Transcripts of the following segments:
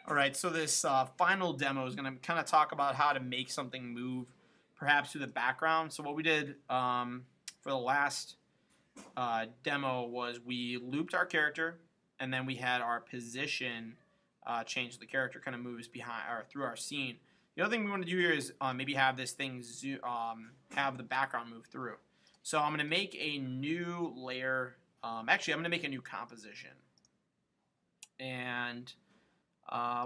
All right, so this final demo is going to kind of talk about how to make something move, perhaps through the background. So what we did for the last demo was we looped our character, and then we had our position change. The character kind of moves behind or through our scene. The other thing we want to do here is maybe have this thing have the background move through. So I'm going to make a new layer. Actually, I'm going to make a new composition, and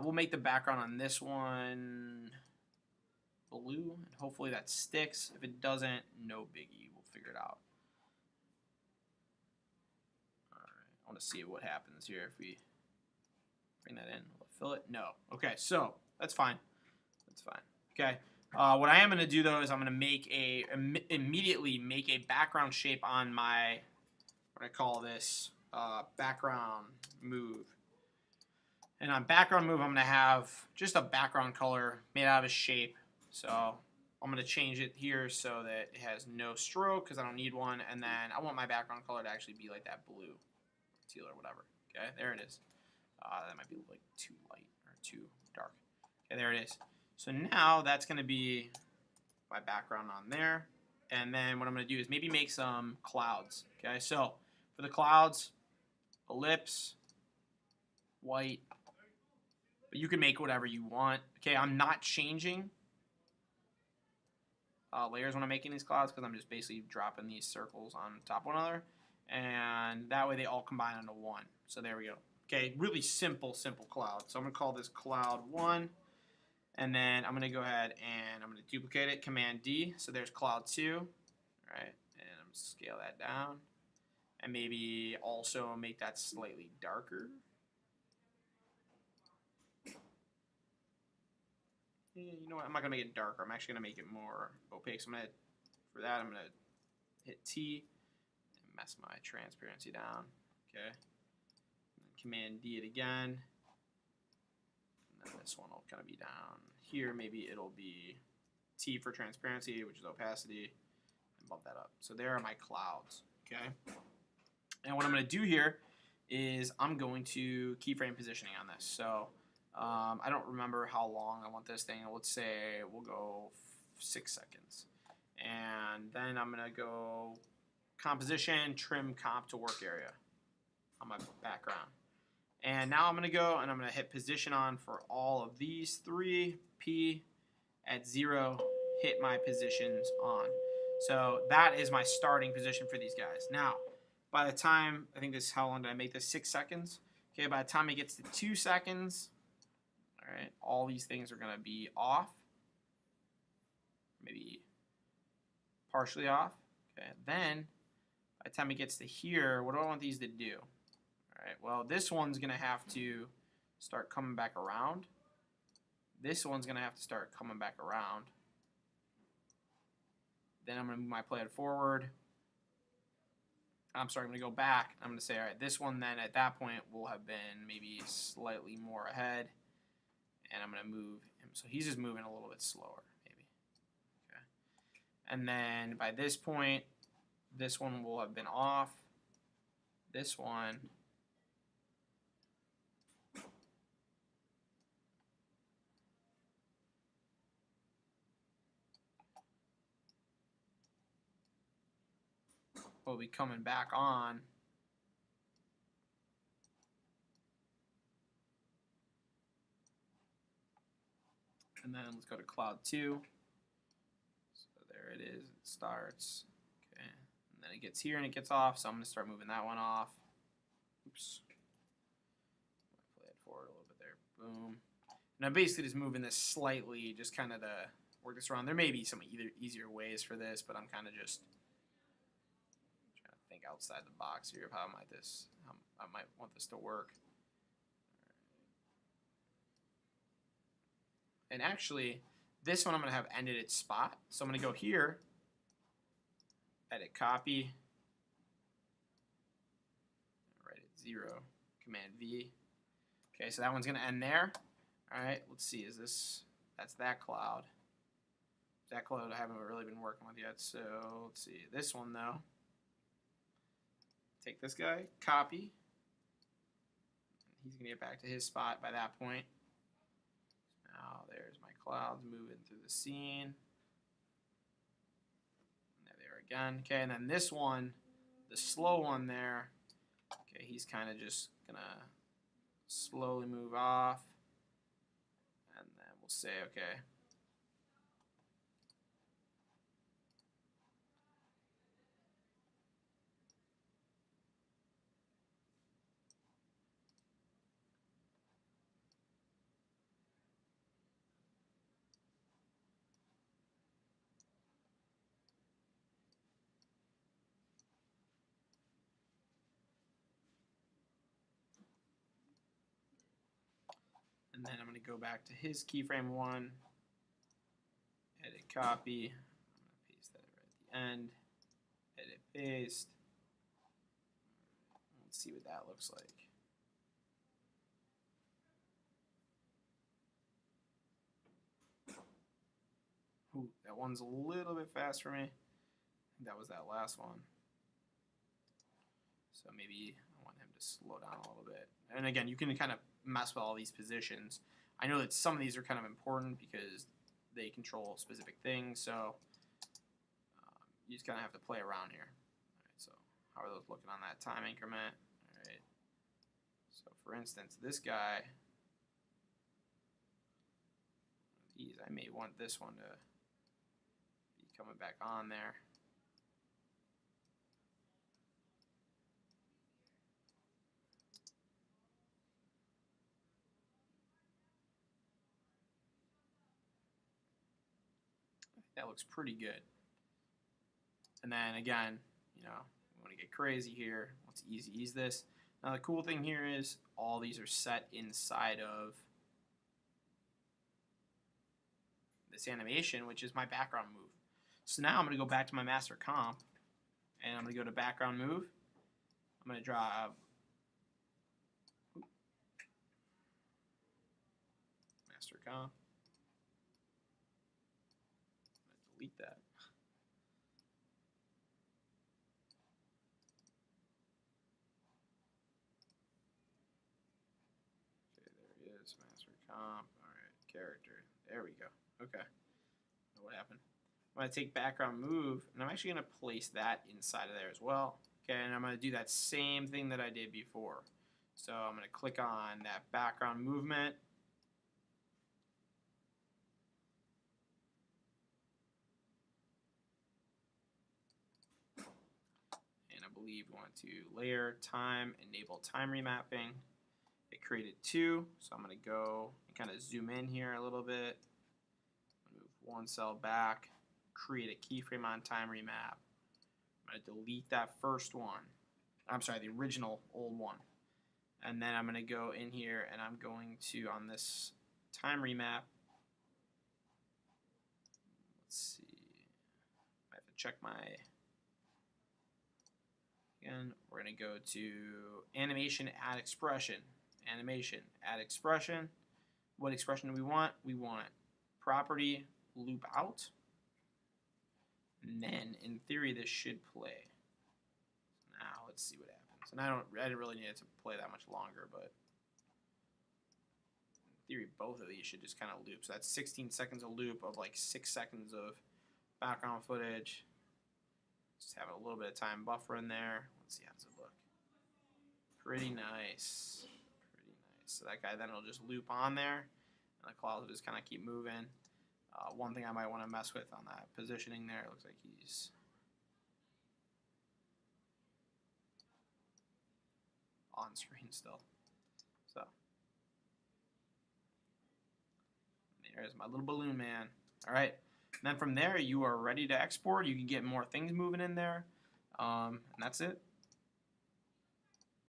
we'll make the background on this one blue, and hopefully that sticks. If it doesn't, no biggie. We'll figure it out. All right, I want to see what happens here if we bring that in. Will it fill it? No. Okay, so that's fine. That's fine. Okay. What I am going to do though is I'm going to make immediately make a background shape on my what I call this background move. And on background move, I'm going to have just a background color made out of a shape. So I'm going to change it here so that it has no stroke because I don't need one. And then I want my background color to actually be like that blue, teal or whatever. Okay, there it is. That might be like too light or too dark. Okay, there it is. So now that's going to be my background on there. And then what I'm going to do is maybe make some clouds. Okay, so for the clouds, ellipse, white, but you can make whatever you want. Okay, I'm not changing layers when I'm making these clouds because I'm just basically dropping these circles on top of one another, and that way they all combine into one. So there we go. Okay, really simple cloud. So I'm gonna call this cloud 1, and then I'm gonna go ahead and I'm gonna duplicate it, Command D. So there's cloud 2. All right, and I'm gonna scale that down, and maybe also make that slightly darker. You know what? I'm not gonna make it darker. I'm actually gonna make it more opaque. So for that, I'm gonna hit T and mess my transparency down. Okay. Command D it again. And then this one will kind of be down here. Maybe it'll be T for transparency, which is opacity, and bump that up. So there are my clouds. Okay. And what I'm gonna do here is I'm going to keyframe positioning on this. So I don't remember how long I want this thing. Let's say we'll go 6 seconds. And then I'm going to go composition, trim comp to work area on my background. And now I'm going to go and I'm going to hit position on for all of these 3. P at 0, hit my positions on. So that is my starting position for these guys. Now, by the time, I think this, how long did I make this? 6 seconds. Okay, by the time it gets to 2 seconds, all right, all these things are going to be off, maybe partially off. Okay, then by the time it gets to here, what do I want these to do? All right, well, this one's going to have to start coming back around. This one's going to have to start coming back around. Then I'm going to move my player forward. I'm sorry, I'm going to go back. I'm going to say, all right, this one then at that point will have been maybe slightly more ahead. And I'm going to move him. So he's just moving a little bit slower, maybe. Okay. And then by this point, this one will have been off. This one. Will be coming back on. And then let's go to cloud 2. So there it is. It starts. Okay. And then it gets here and it gets off. So I'm going to start moving that one off. Oops. Play it forward a little bit there. Boom. And I'm basically just moving this slightly, just kind of to work this around. There may be some easier ways for this, but I'm kind of just trying to think outside the box here of how I might want this to work. And actually, this one I'm going to have ended its spot. So I'm going to go here, edit copy, write it 0, Command V. Okay, so that one's going to end there. All right, let's see. That's that cloud. That cloud I haven't really been working with yet. So let's see. This one, though. Take this guy, copy. He's going to get back to his spot by that point. Now there's my clouds moving through the scene. And there they are again. Okay, and then this one, the slow one there, okay, he's kind of just gonna slowly move off. And then we'll say, okay, and then I'm going to go back to his keyframe 1, edit copy, I'm going to paste that right at the end, edit paste. Let's see what that looks like. Ooh, that one's a little bit fast for me. I think that was that last one. So maybe I want him to slow down a little bit. And again, you can kind of mess with all these positions. I know that some of these are kind of important because they control specific things, so you just kind of have to play around here. All right, so how are those looking on that time increment? All right. So for instance, this guy, these, I may want this one to be coming back on there. That looks pretty good. And then again, you know, we want to get crazy here. Let's ease this. Now the cool thing here is all these are set inside of this animation, which is my background move. So now I'm going to go back to my master comp, and I'm going to go to background move. I'm going to draw master comp. I'm going to delete that. Okay, there he is, master comp. All right, character. There we go. Okay. What happened? I'm going to take background move, and I'm actually going to place that inside of there as well. Okay, and I'm going to do that same thing that I did before. So I'm going to click on that background movement. And I believe we want to layer, time, enable time remapping. It created 2, so I'm going to go and kind of zoom in here a little bit. Move one cell back, create a keyframe on time remap. I'm going to delete that first one. I'm sorry, the original old one. And then I'm going to go in here and I'm going to, on this time remap, let's see, I have to check my, again, we're going to go to animation, add expression. Animation, add expression. What expression do we want? We want property loop out. And then, in theory, this should play. Now, let's see what happens. And I didn't really need it to play that much longer, but in theory, both of these should just kind of loop. So that's 16 seconds of loop of like 6 seconds of background footage. Just have a little bit of time buffer in there. Let's see how does it look. Pretty nice. Pretty nice. So that guy then will just loop on there, and the clouds will just kind of keep moving. One thing I might want to mess with on that positioning there, it looks like he's on screen still. So there's my little balloon man. All right, and then from there you are ready to export. You can get more things moving in there, and that's it.